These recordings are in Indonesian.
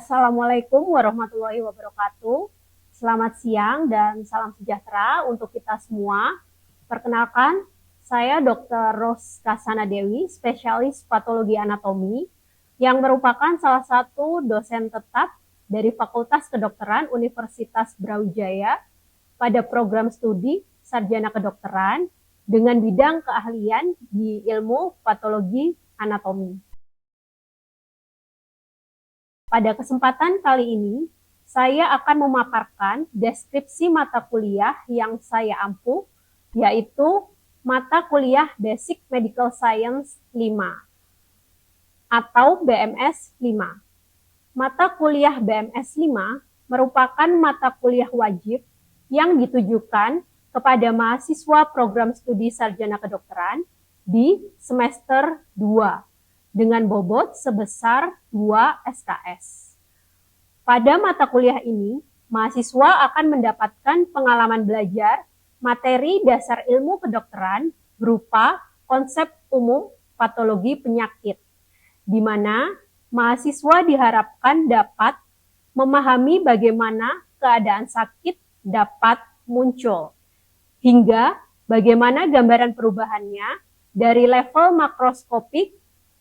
Assalamualaikum warahmatullahi wabarakatuh. Selamat siang dan salam sejahtera untuk kita semua. Perkenalkan, saya Dr. Ros Kasana Dewi, spesialis patologi anatomi, yang merupakan salah satu dosen tetap dari Fakultas Kedokteran Universitas Brawijaya pada program studi Sarjana Kedokteran dengan bidang keahlian di ilmu patologi anatomi. Pada kesempatan kali ini, saya akan memaparkan deskripsi mata kuliah yang saya ampuh, yaitu mata kuliah Basic Medical Science 5 atau BMS 5. Mata kuliah BMS 5 merupakan mata kuliah wajib yang ditujukan kepada mahasiswa program studi sarjana kedokteran di semester 2 dengan bobot sebesar 2 SKS. Pada mata kuliah ini, mahasiswa akan mendapatkan pengalaman belajar materi dasar ilmu kedokteran berupa konsep umum patologi penyakit, di mana mahasiswa diharapkan dapat memahami bagaimana keadaan sakit dapat muncul, hingga bagaimana gambaran perubahannya dari level makroskopik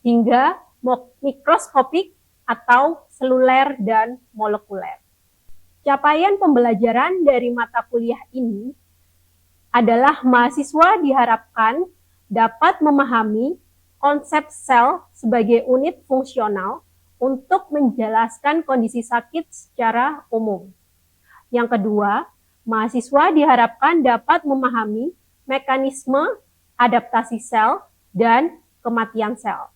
hingga mikroskopik atau seluler dan molekuler. Capaian pembelajaran dari mata kuliah ini adalah mahasiswa diharapkan dapat memahami konsep sel sebagai unit fungsional untuk menjelaskan kondisi sakit secara umum. Yang kedua, mahasiswa diharapkan dapat memahami mekanisme adaptasi sel dan kematian sel.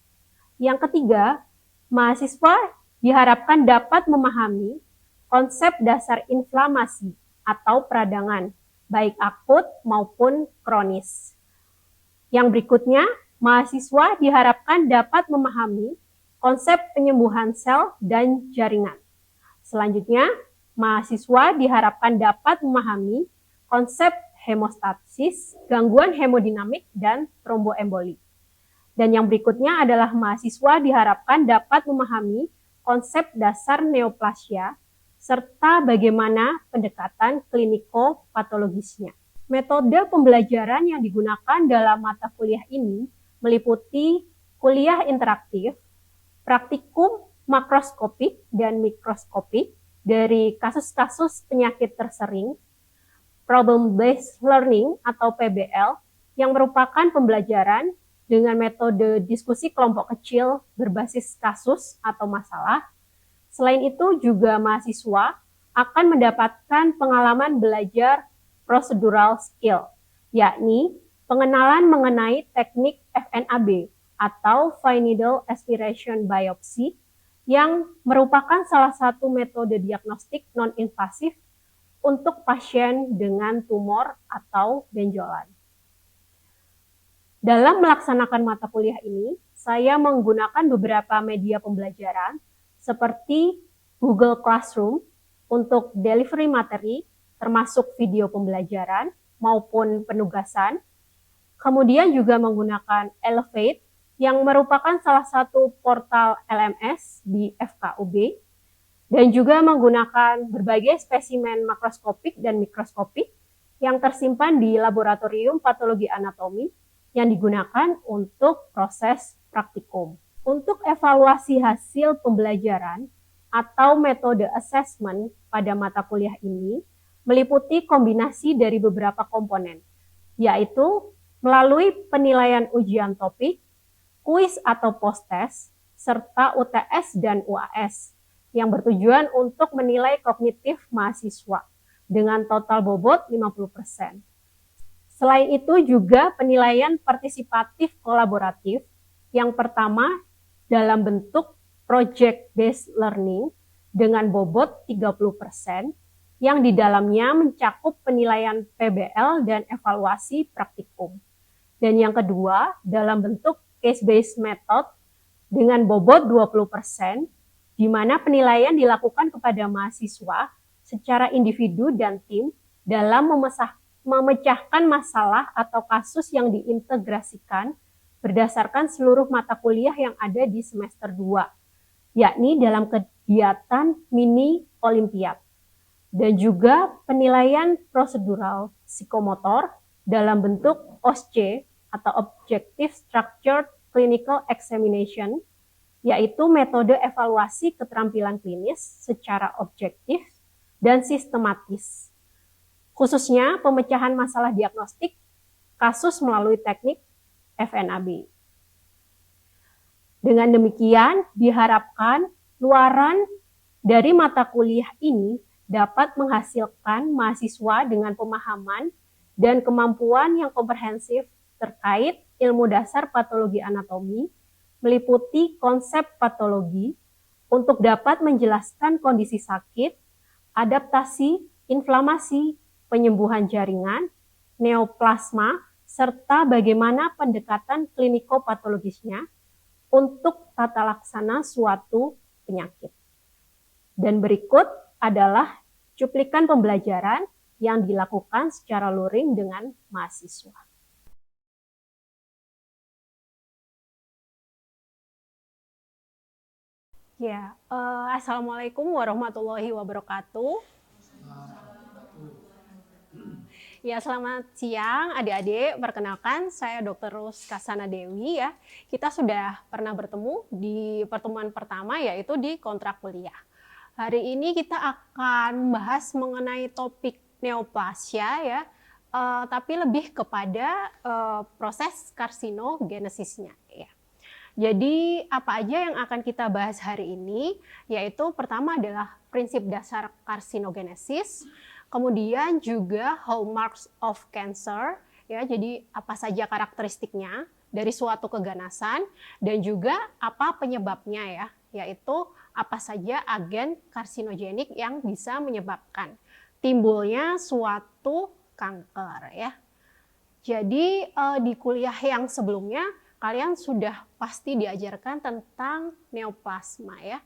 Yang ketiga, mahasiswa diharapkan dapat memahami konsep dasar inflamasi atau peradangan, baik akut maupun kronis. Yang berikutnya, mahasiswa diharapkan dapat memahami konsep penyembuhan sel dan jaringan. Selanjutnya, mahasiswa diharapkan dapat memahami konsep hemostasis, gangguan hemodinamik, dan tromboemboli. Dan yang berikutnya adalah mahasiswa diharapkan dapat memahami konsep dasar neoplasia serta bagaimana pendekatan kliniko-patologisnya. Metode pembelajaran yang digunakan dalam mata kuliah ini meliputi kuliah interaktif, praktikum makroskopik dan mikroskopik dari kasus-kasus penyakit tersering, problem-based learning atau PBL yang merupakan pembelajaran dengan metode diskusi kelompok kecil berbasis kasus atau masalah. Selain itu juga mahasiswa akan mendapatkan pengalaman belajar procedural skill, yakni pengenalan mengenai teknik FNAB atau Fine Needle Aspiration Biopsy yang merupakan salah satu metode diagnostik non-invasif untuk pasien dengan tumor atau benjolan. Dalam melaksanakan mata kuliah ini, saya menggunakan beberapa media pembelajaran seperti Google Classroom untuk delivery materi, termasuk video pembelajaran maupun penugasan. Kemudian juga menggunakan Elevate yang merupakan salah satu portal LMS di FKUB, dan juga menggunakan berbagai spesimen makroskopik dan mikroskopik yang tersimpan di laboratorium patologi anatomi yang digunakan untuk proses praktikum. Untuk evaluasi hasil pembelajaran atau metode assessment pada mata kuliah ini meliputi kombinasi dari beberapa komponen, yaitu melalui penilaian ujian topik, kuis atau post-test, serta UTS dan UAS yang bertujuan untuk menilai kognitif mahasiswa dengan total bobot 50%. Selain itu juga penilaian partisipatif kolaboratif yang pertama dalam bentuk project-based learning dengan bobot 30% yang di dalamnya mencakup penilaian PBL dan evaluasi praktikum. Dan yang kedua dalam bentuk case-based method dengan bobot 20% di mana penilaian dilakukan kepada mahasiswa secara individu dan tim dalam memecahkan masalah atau kasus yang diintegrasikan berdasarkan seluruh mata kuliah yang ada di semester 2, yakni dalam kegiatan mini olimpiad, dan juga penilaian prosedural psikomotor dalam bentuk OSCE atau Objective Structured Clinical Examination, yaitu metode evaluasi keterampilan klinis secara objektif dan sistematis, khususnya pemecahan masalah diagnostik kasus melalui teknik FNAB. Dengan demikian, diharapkan luaran dari mata kuliah ini dapat menghasilkan mahasiswa dengan pemahaman dan kemampuan yang komprehensif terkait ilmu dasar patologi anatomi, meliputi konsep patologi untuk dapat menjelaskan kondisi sakit, adaptasi, inflamasi, penyembuhan jaringan, neoplasma, serta bagaimana pendekatan klinikopatologisnya untuk tata laksana suatu penyakit. Dan berikut adalah cuplikan pembelajaran yang dilakukan secara luring dengan mahasiswa. Ya, Assalamualaikum warahmatullahi wabarakatuh. Ya, selamat siang adik-adik. Perkenalkan, saya Dr. Ruska Sana Dewi ya. Kita sudah pernah bertemu di pertemuan pertama yaitu di kontrak kuliah. Hari ini kita akan bahas mengenai topik neoplasia ya, tapi lebih kepada proses karsinogenesisnya ya. Jadi apa aja yang akan kita bahas hari ini, yaitu pertama adalah prinsip dasar karsinogenesis, kemudian juga hallmarks of cancer, ya, jadi apa saja karakteristiknya dari suatu keganasan, dan juga apa penyebabnya ya, yaitu apa saja agen karsinogenik yang bisa menyebabkan timbulnya suatu kanker ya. Jadi di kuliah yang sebelumnya kalian sudah pasti diajarkan tentang neoplasma ya.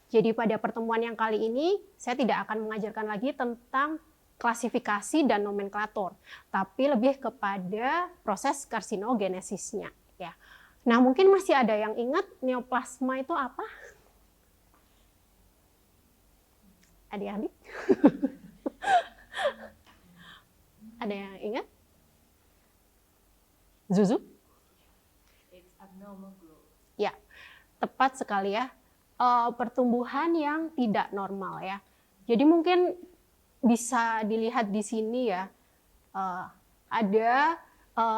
Jadi pada pertemuan yang kali ini saya tidak akan mengajarkan lagi tentang klasifikasi dan nomenklatur, tapi lebih kepada proses karsinogenesisnya ya. Nah, mungkin masih ada yang ingat neoplasma itu apa? Adik-adik? Ada yang ingat? Zuzu? Ya, tepat sekali ya. Pertumbuhan yang tidak normal ya. Jadi mungkin bisa dilihat di sini ya, ada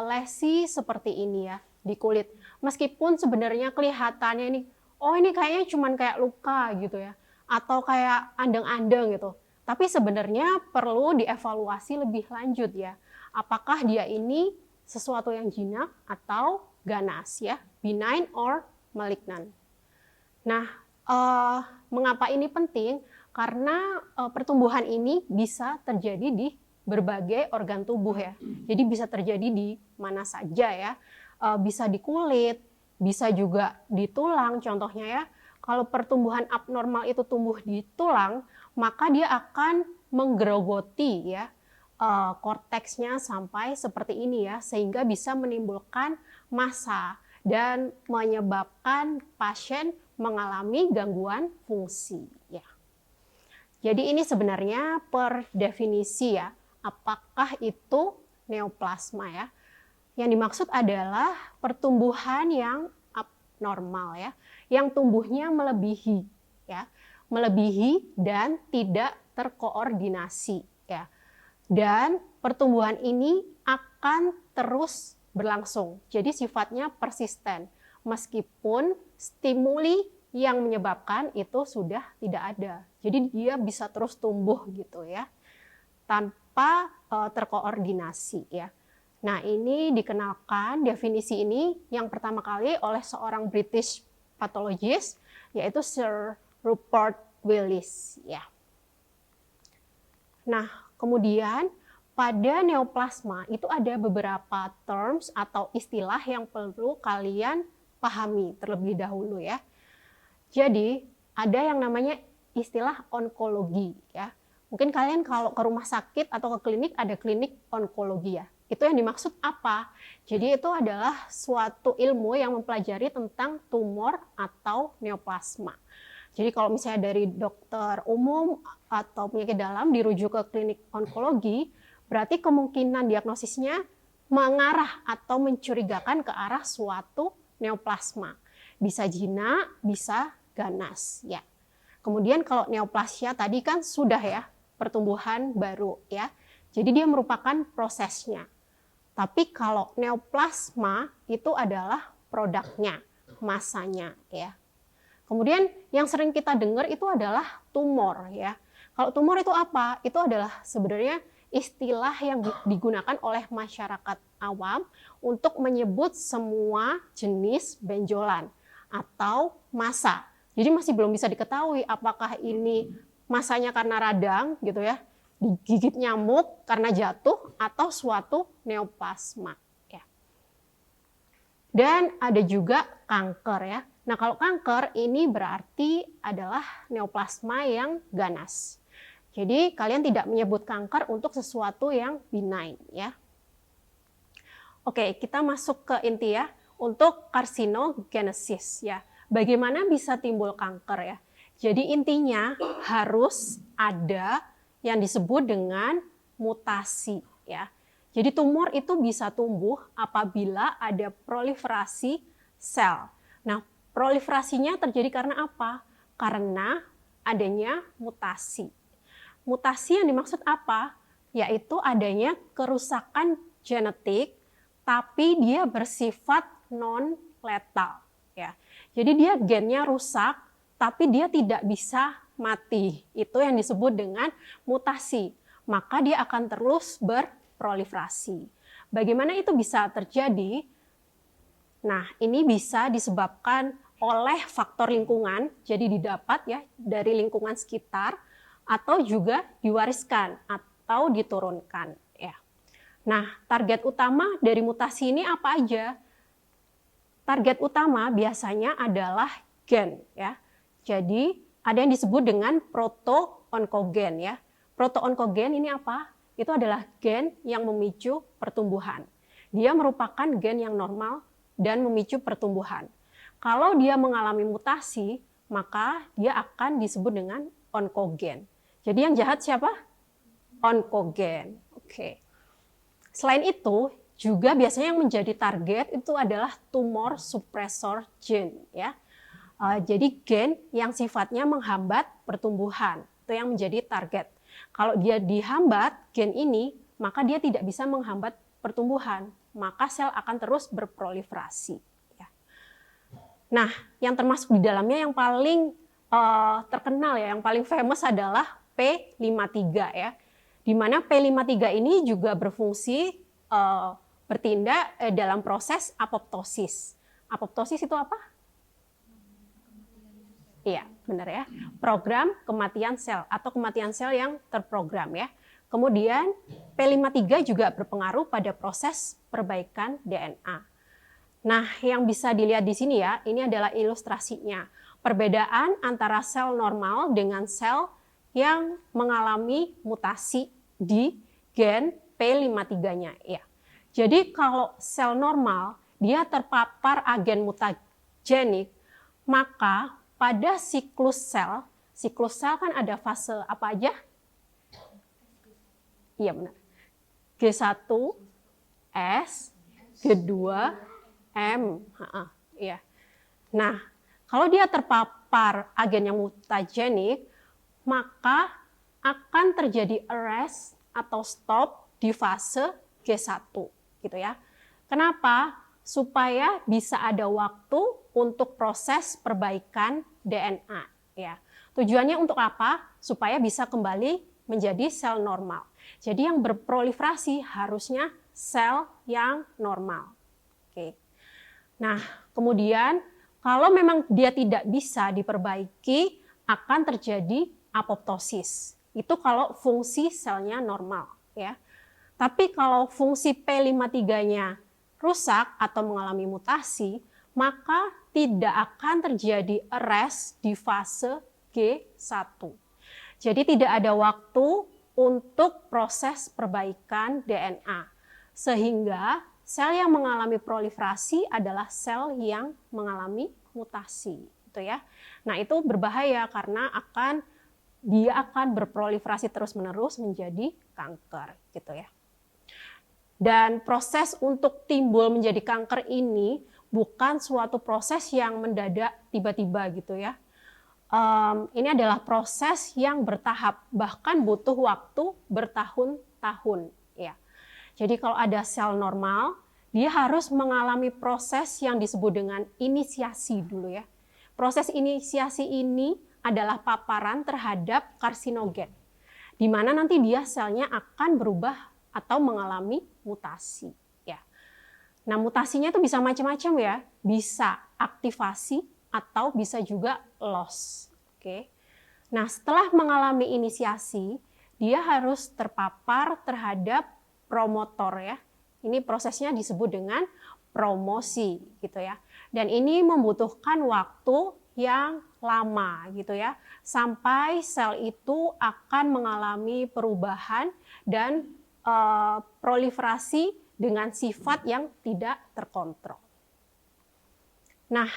lesi seperti ini ya di kulit. Meskipun sebenarnya kelihatannya ini, oh ini kayaknya cuman kayak luka gitu ya, atau kayak andeng-andeng gitu. Tapi sebenarnya perlu dievaluasi lebih lanjut ya. Apakah dia ini sesuatu yang jinak atau ganas ya, benign or malignant. Nah, mengapa ini penting? Karena pertumbuhan ini bisa terjadi di berbagai organ tubuh ya. Jadi bisa terjadi di mana saja ya. Bisa di kulit, bisa juga di tulang contohnya ya. Kalau pertumbuhan abnormal itu tumbuh di tulang, maka dia akan menggerogoti ya korteksnya sampai seperti ini ya, sehingga bisa menimbulkan massa dan menyebabkan pasien mengalami gangguan fungsi ya. Jadi ini sebenarnya per definisi ya, apakah itu neoplasma ya. Yang dimaksud adalah pertumbuhan yang abnormal ya, yang tumbuhnya melebihi ya, melebihi dan tidak terkoordinasi ya. Dan pertumbuhan ini akan terus berlangsung. Jadi sifatnya persisten meskipun stimuli yang menyebabkan itu sudah tidak ada. Jadi dia bisa terus tumbuh gitu ya, tanpa terkoordinasi ya. Nah, ini dikenalkan definisi ini yang pertama kali oleh seorang British pathologist, yaitu Sir Rupert Willis ya. Nah, kemudian pada neoplasma itu ada beberapa terms atau istilah yang perlu kalian pahami terlebih dahulu ya. Jadi ada yang namanya istilah onkologi ya. Mungkin kalian kalau ke rumah sakit atau ke klinik ada klinik onkologi ya. Itu yang dimaksud apa? Jadi itu adalah suatu ilmu yang mempelajari tentang tumor atau neoplasma. Jadi kalau misalnya dari dokter umum atau penyakit dalam dirujuk ke klinik onkologi, berarti kemungkinan diagnosisnya mengarah atau mencurigakan ke arah suatu neoplasma. Bisa jinak, bisa ganas ya. Kemudian kalau neoplasia tadi kan sudah ya, pertumbuhan baru ya. Jadi dia merupakan prosesnya. Tapi kalau neoplasma itu adalah produknya, masanya ya. Kemudian yang sering kita dengar itu adalah tumor ya. Kalau tumor itu apa? Itu adalah sebenarnya istilah yang digunakan oleh masyarakat awam untuk menyebut semua jenis benjolan atau massa. Jadi masih belum bisa diketahui apakah ini massanya karena radang gitu ya, digigit nyamuk karena jatuh atau suatu neoplasma ya. Dan ada juga kanker ya. Nah, kalau kanker ini berarti adalah neoplasma yang ganas. Jadi kalian tidak menyebut kanker untuk sesuatu yang benign ya. Oke, kita masuk ke inti ya. Untuk karsinogenesis ya. Bagaimana bisa timbul kanker ya? Jadi intinya harus ada yang disebut dengan mutasi ya. Jadi tumor itu bisa tumbuh apabila ada proliferasi sel. Nah, proliferasinya terjadi karena apa? Karena adanya mutasi. Mutasi yang dimaksud apa? Yaitu adanya kerusakan genetik, tapi dia bersifat non-letal. Ya. Jadi dia gennya rusak, tapi dia tidak bisa mati. Itu yang disebut dengan mutasi. Maka dia akan terus berproliferasi. Bagaimana itu bisa terjadi? Nah, ini bisa disebabkan oleh faktor lingkungan, jadi didapat ya dari lingkungan sekitar, atau juga diwariskan atau diturunkan ya. Nah, target utama dari mutasi ini apa aja? Target utama biasanya adalah gen ya. Jadi ada yang disebut dengan proto-onkogen ya. Proto-onkogen ini apa? Itu adalah gen yang memicu pertumbuhan. Dia merupakan gen yang normal dan memicu pertumbuhan. Kalau dia mengalami mutasi, maka dia akan disebut dengan onkogen. Jadi yang jahat siapa? Onkogen. Oke. Selain itu, juga biasanya yang menjadi target itu adalah tumor suppressor gene ya. Jadi gen yang sifatnya menghambat pertumbuhan, itu yang menjadi target. Kalau dia dihambat gen ini, maka dia tidak bisa menghambat pertumbuhan, maka sel akan terus berproliferasi. Ya. Nah, yang termasuk di dalamnya yang paling terkenal ya, yang paling famous adalah P53 ya, di mana P53 ini juga berfungsi bertindak dalam proses apoptosis. Apoptosis itu apa? Iya, benar ya. Program kematian sel atau kematian sel yang terprogram ya. Kemudian P53 juga berpengaruh pada proses perbaikan DNA. Nah, yang bisa dilihat di sini ya, ini adalah ilustrasinya. Perbedaan antara sel normal dengan sel yang mengalami mutasi di gen P53-nya ya. Jadi kalau sel normal dia terpapar agen mutagenik, maka pada siklus sel kan ada fase apa aja? Iya benar. G1, S, G2, M. Iya. Nah, kalau dia terpapar agen yang mutagenik, maka akan terjadi arrest atau stop di fase G1 gitu ya. Kenapa? Supaya bisa ada waktu untuk proses perbaikan DNA ya. Tujuannya untuk apa? Supaya bisa kembali menjadi sel normal. Jadi yang berproliferasi harusnya sel yang normal. Oke. Nah, kemudian kalau memang dia tidak bisa diperbaiki, akan terjadi apoptosis. Itu kalau fungsi selnya normal ya. Tapi kalau fungsi P53-nya rusak atau mengalami mutasi, maka tidak akan terjadi arrest di fase G1. Jadi tidak ada waktu untuk proses perbaikan DNA. Sehingga sel yang mengalami proliferasi adalah sel yang mengalami mutasi. gitu ya. Nah, itu berbahaya karena dia akan berproliferasi terus-menerus menjadi kanker gitu ya. Dan proses untuk timbul menjadi kanker ini bukan suatu proses yang mendadak tiba-tiba gitu ya. Ini adalah proses yang bertahap, bahkan butuh waktu bertahun-tahun ya. Jadi kalau ada sel normal, dia harus mengalami proses yang disebut dengan inisiasi dulu ya. Proses inisiasi ini adalah paparan terhadap karsinogen, di mana nanti dia selnya akan berubah atau mengalami mutasi ya. Nah, mutasinya itu bisa macam-macam ya, bisa aktivasi atau bisa juga loss. Oke. Nah, setelah mengalami inisiasi, dia harus terpapar terhadap promotor ya. Ini prosesnya disebut dengan promosi gitu ya. Dan ini membutuhkan waktu yang lama gitu ya, sampai sel itu akan mengalami perubahan dan proliferasi dengan sifat yang tidak terkontrol. Nah,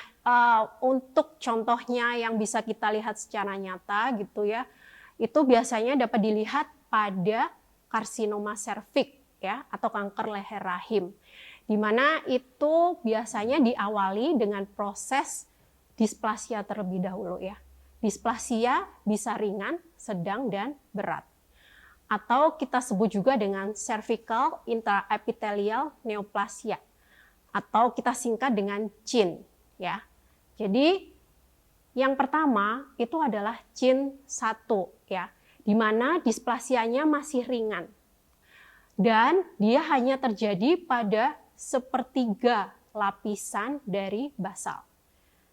untuk contohnya yang bisa kita lihat secara nyata gitu ya, itu biasanya dapat dilihat pada karsinoma serviks ya, atau kanker leher rahim, di mana itu biasanya diawali dengan proses displasia terlebih dahulu ya. Displasia bisa ringan, sedang, dan berat. Atau kita sebut juga dengan cervical intraepithelial neoplasia, atau kita singkat dengan CIN ya. Jadi yang pertama itu adalah CIN 1 ya, di mana displasianya masih ringan dan dia hanya terjadi pada sepertiga lapisan dari basal.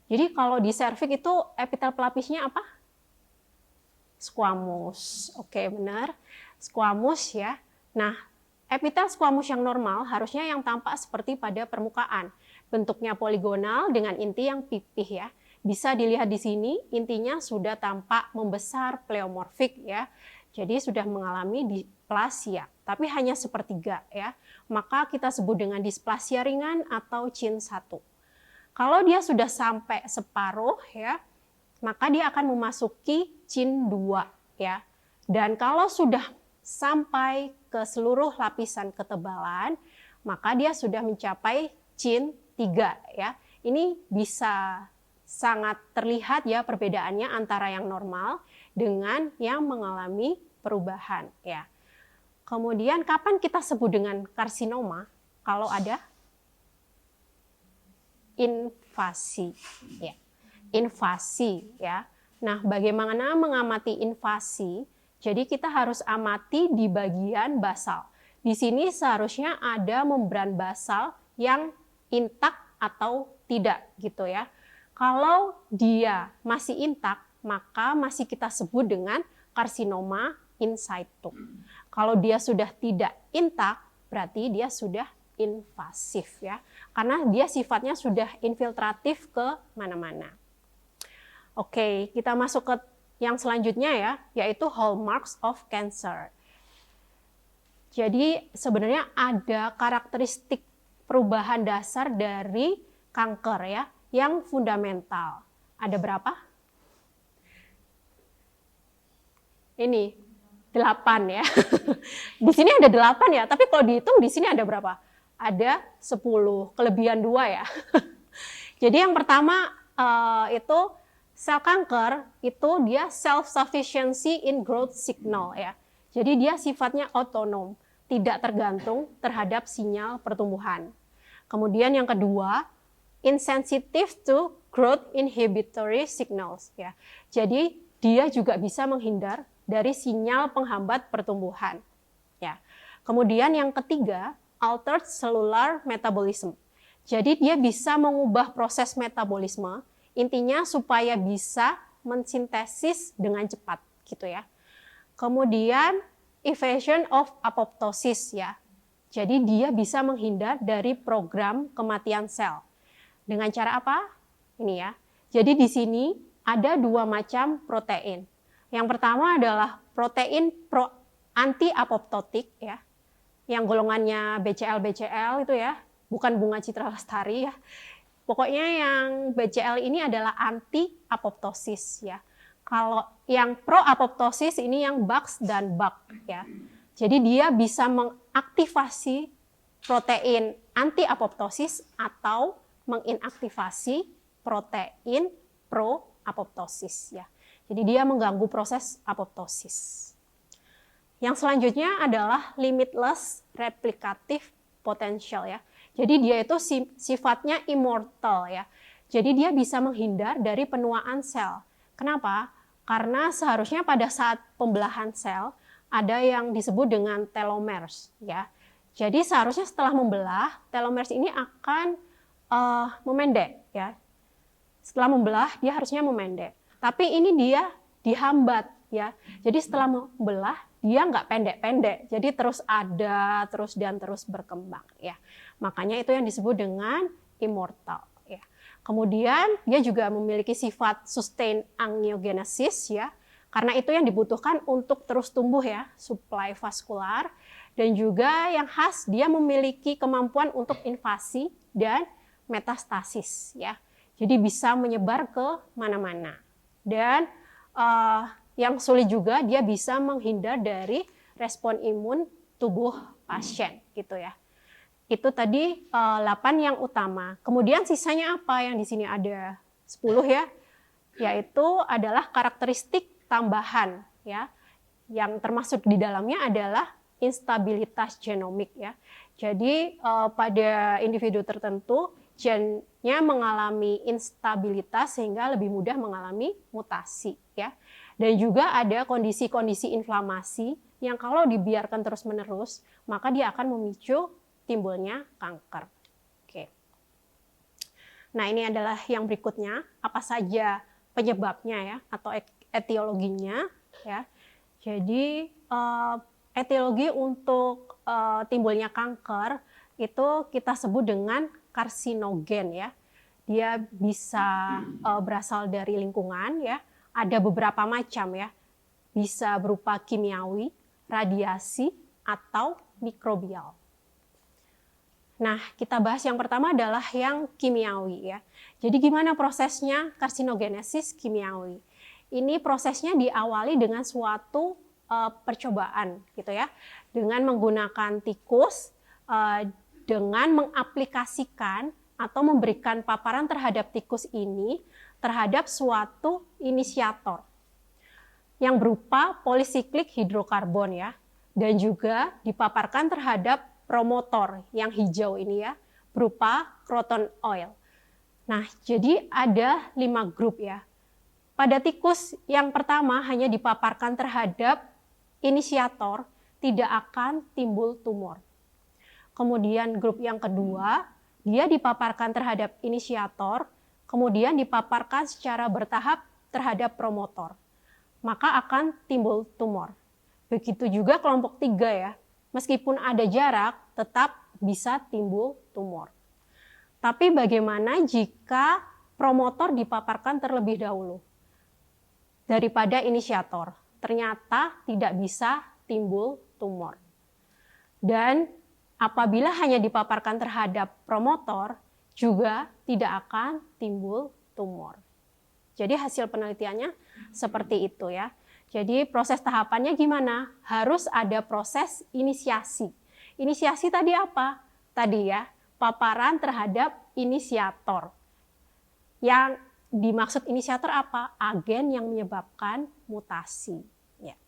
Jadi kalau di serviks itu epitel pelapisnya apa? Squamous. Oke, benar. Squamous ya. Nah, epitel squamous yang normal harusnya yang tampak seperti pada permukaan. Bentuknya poligonal dengan inti yang pipih ya. Bisa dilihat di sini, intinya sudah tampak membesar pleomorfik ya. Jadi sudah mengalami displasia, tapi hanya sepertiga ya. Maka kita sebut dengan displasia ringan atau CIN 1. Kalau dia sudah sampai separuh ya, maka dia akan memasuki CIN 2 ya. Dan kalau sudah sampai ke seluruh lapisan ketebalan, maka dia sudah mencapai CIN 3 ya. Ini bisa sangat terlihat ya perbedaannya antara yang normal dengan yang mengalami perubahan ya. Kemudian kapan kita sebut dengan karsinoma? Kalau ada invasi ya. Invasi ya. Nah, bagaimana mengamati invasi? Jadi kita harus amati di bagian basal. Di sini seharusnya ada membran basal yang intak atau tidak gitu ya. Kalau dia masih intak, maka masih kita sebut dengan karsinoma in situ. Kalau dia sudah tidak intak, berarti dia sudah invasif ya. Karena dia sifatnya sudah infiltratif ke mana-mana. Oke, kita masuk ke yang selanjutnya ya, yaitu hallmarks of cancer. Jadi sebenarnya ada karakteristik perubahan dasar dari kanker ya, yang fundamental. Ada berapa? Ini 8 ya. Di sini ada 8 ya, tapi kalau dihitung di sini ada berapa? Ada 10, kelebihan 2 ya. Jadi yang pertama itu sel kanker itu dia self-sufficiency in growth signal ya. Jadi dia sifatnya otonom, tidak tergantung terhadap sinyal pertumbuhan. Kemudian yang kedua, insensitive to growth inhibitory signals ya. Jadi dia juga bisa menghindar dari sinyal penghambat pertumbuhan ya. Kemudian yang ketiga, altered cellular metabolism. Jadi dia bisa mengubah proses metabolisme, intinya supaya bisa mensintesis dengan cepat gitu ya. Kemudian evasion of apoptosis ya. Jadi dia bisa menghindar dari program kematian sel. Dengan cara apa? Ini ya. Jadi di sini ada 2 macam protein. Yang pertama adalah protein anti-apoptotik ya. Yang golongannya BCL itu ya, bukan bunga citra lestari ya. Pokoknya yang BCL ini adalah anti apoptosis ya. Kalau yang pro apoptosis ini yang Bax dan Bak ya. Jadi dia bisa mengaktifasi protein anti apoptosis atau menginaktivasi protein pro apoptosis ya. Jadi dia mengganggu proses apoptosis. Yang selanjutnya adalah limitless replicative potential ya. Jadi dia itu sifatnya immortal ya. Jadi dia bisa menghindar dari penuaan sel. Kenapa? Karena seharusnya pada saat pembelahan sel ada yang disebut dengan telomeres ya. Jadi seharusnya setelah membelah, telomeres ini akan memendek ya. Setelah membelah dia harusnya memendek. Tapi ini dia dihambat ya. Jadi setelah membelah dia nggak pendek-pendek, jadi terus ada, terus berkembang ya. Makanya itu yang disebut dengan immortal ya. Kemudian dia juga memiliki sifat sustain angiogenesis ya, karena itu yang dibutuhkan untuk terus tumbuh ya, suplai vaskular. Dan juga yang khas dia memiliki kemampuan untuk invasi dan metastasis ya. Jadi bisa menyebar ke mana-mana. Dan yang sulit juga dia bisa menghindar dari respon imun tubuh pasien gitu ya. Itu tadi 8 yang utama. Kemudian sisanya apa yang di sini ada 10 ya? Yaitu adalah karakteristik tambahan ya. Yang termasuk di dalamnya adalah instabilitas genomik ya. Jadi pada individu tertentu gennya mengalami instabilitas sehingga lebih mudah mengalami mutasi ya. Dan juga ada kondisi-kondisi inflamasi yang kalau dibiarkan terus-menerus, maka dia akan memicu timbulnya kanker. Oke. Nah, ini adalah yang berikutnya, apa saja penyebabnya ya, atau etiologinya ya. Jadi, etiologi untuk timbulnya kanker itu kita sebut dengan karsinogen ya. Dia bisa berasal dari lingkungan ya. Ada beberapa macam ya, bisa berupa kimiawi, radiasi, atau mikrobial. Nah, kita bahas yang pertama adalah yang kimiawi ya. Jadi gimana prosesnya karsinogenesis kimiawi? Ini prosesnya diawali dengan suatu percobaan gitu ya, dengan menggunakan tikus, dengan mengaplikasikan atau memberikan paparan terhadap tikus ini terhadap suatu inisiator yang berupa polisiklik hidrokarbon ya, dan juga dipaparkan terhadap promotor yang hijau ini ya, berupa croton oil. Nah, jadi ada 5 grup ya. Pada tikus yang pertama hanya dipaparkan terhadap inisiator, tidak akan timbul tumor. Kemudian grup yang kedua, dia dipaparkan terhadap inisiator, kemudian dipaparkan secara bertahap terhadap promotor, maka akan timbul tumor. Begitu juga kelompok 3 ya, meskipun ada jarak, tetap bisa timbul tumor. Tapi bagaimana jika promotor dipaparkan terlebih dahulu daripada inisiator? Ternyata tidak bisa timbul tumor. Dan apabila hanya dipaparkan terhadap promotor, juga tidak akan timbul tumor. Jadi hasil penelitiannya seperti itu ya. Jadi proses tahapannya gimana? Harus ada proses inisiasi. Inisiasi tadi apa? Tadi ya, paparan terhadap inisiator. Yang dimaksud inisiator apa? Agen yang menyebabkan mutasi. Ya.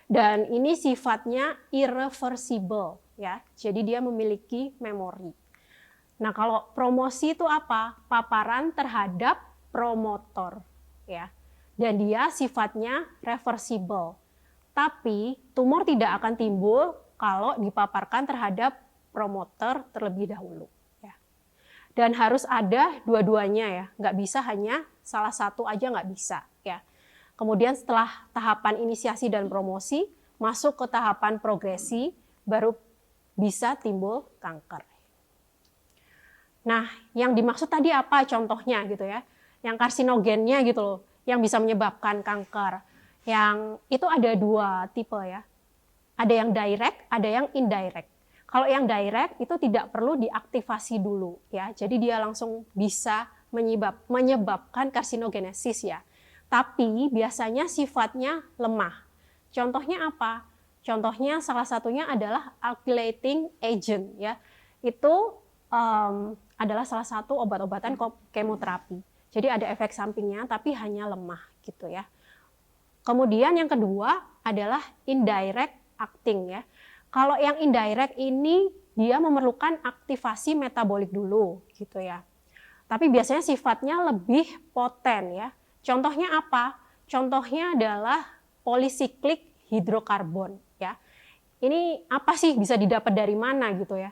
Dan ini sifatnya irreversible ya. Jadi dia memiliki memori. Nah, kalau promosi itu apa? Paparan terhadap promotor ya. Dan dia sifatnya reversible. Tapi tumor tidak akan timbul kalau dipaparkan terhadap promotor terlebih dahulu ya. Dan harus ada dua-duanya ya. Nggak bisa hanya salah satu aja, nggak bisa ya. Kemudian setelah tahapan inisiasi dan promosi, masuk ke tahapan progresi, baru bisa timbul kanker. Nah, yang dimaksud tadi apa contohnya gitu ya? Yang karsinogennya gitu loh, yang bisa menyebabkan kanker. Yang itu ada 2 tipe ya. Ada yang direct, ada yang indirect. Kalau yang direct itu tidak perlu diaktifasi dulu ya. Jadi dia langsung bisa menyebabkan karsinogenesis ya. Tapi biasanya sifatnya lemah. Contohnya apa? Contohnya salah satunya adalah alkylating agent ya. Itu adalah salah satu obat-obatan kemoterapi. Jadi ada efek sampingnya tapi hanya lemah gitu ya. Kemudian yang kedua adalah indirect acting ya. Kalau yang indirect ini dia memerlukan aktivasi metabolik dulu gitu ya. Tapi biasanya sifatnya lebih poten ya. Contohnya apa? Contohnya adalah polycyclic hidrokarbon ya. Ini apa sih, bisa didapat dari mana gitu ya?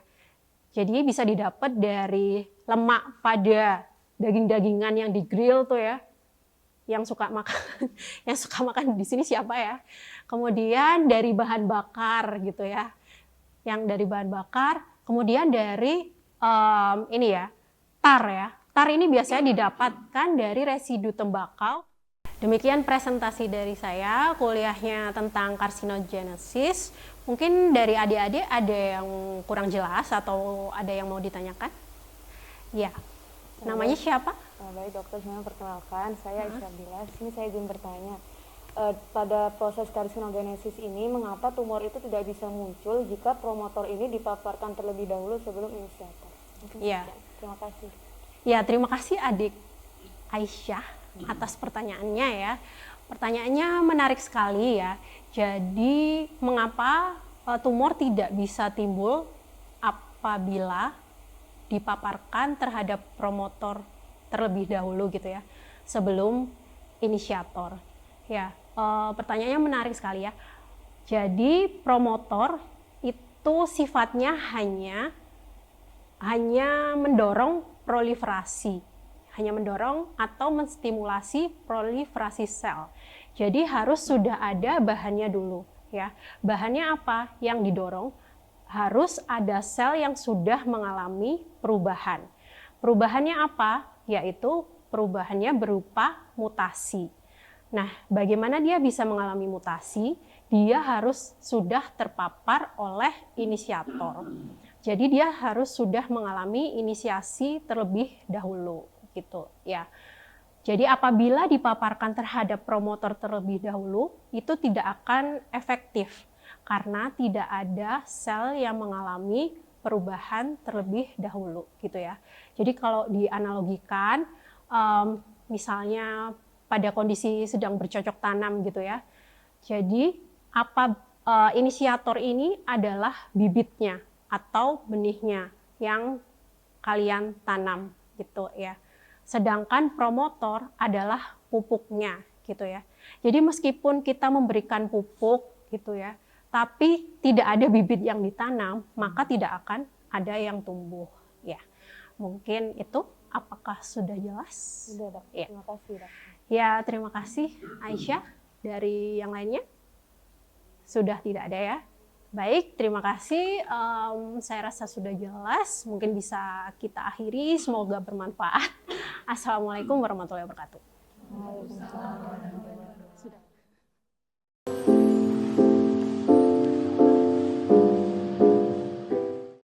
Jadi bisa didapat dari lemak pada daging-dagingan yang di-grill tuh ya. Yang suka makan di sini siapa ya? Kemudian dari bahan bakar gitu ya. Yang dari bahan bakar, kemudian dari ini ya, tar ya. Tar ini biasanya didapatkan dari residu tembakau. Demikian presentasi dari saya, kuliahnya tentang karsinogenesis. Mungkin dari adik-adik ada yang kurang jelas atau ada yang mau ditanyakan? Ya, namanya siapa? Baik dokter, saya perkenalkan, saya Aisyah Bilas. Ini saya izin bertanya, pada proses karsinogenesis ini, mengapa tumor itu tidak bisa muncul jika promotor ini dipaparkan terlebih dahulu sebelum inisiator? Ya. Terima kasih. Ya, terima kasih adik Aisyah atas pertanyaannya ya. Pertanyaannya menarik sekali ya. Jadi mengapa tumor tidak bisa timbul apabila dipaparkan terhadap promotor terlebih dahulu gitu ya, sebelum inisiator. Ya, pertanyaannya menarik sekali ya. Jadi promotor itu sifatnya hanya mendorong proliferasi, hanya mendorong atau menstimulasi proliferasi sel. Jadi harus sudah ada bahannya dulu ya. Bahannya apa yang didorong? Harus ada sel yang sudah mengalami perubahan. Perubahannya apa? Yaitu perubahannya berupa mutasi. Nah, bagaimana dia bisa mengalami mutasi? Dia harus sudah terpapar oleh inisiator. Jadi dia harus sudah mengalami inisiasi terlebih dahulu gitu ya. Jadi apabila dipaparkan terhadap promotor terlebih dahulu, itu tidak akan efektif karena tidak ada sel yang mengalami perubahan terlebih dahulu gitu ya. Jadi kalau dianalogikan, misalnya pada kondisi sedang bercocok tanam gitu ya. Jadi inisiator ini adalah bibitnya atau benihnya yang kalian tanam gitu ya. Sedangkan promotor adalah pupuknya gitu ya. Jadi meskipun kita memberikan pupuk gitu ya, tapi tidak ada bibit yang ditanam, maka tidak akan ada yang tumbuh ya. Mungkin itu, apakah sudah jelas? Sudah, Dok. Ya. Terima kasih, Dok. Ya, terima kasih Aisyah. Dari yang lainnya? Sudah tidak ada ya? Baik, terima kasih. Saya rasa sudah jelas. Mungkin bisa kita akhiri. Semoga bermanfaat. Assalamualaikum warahmatullahi wabarakatuh. Waalaikumsalam.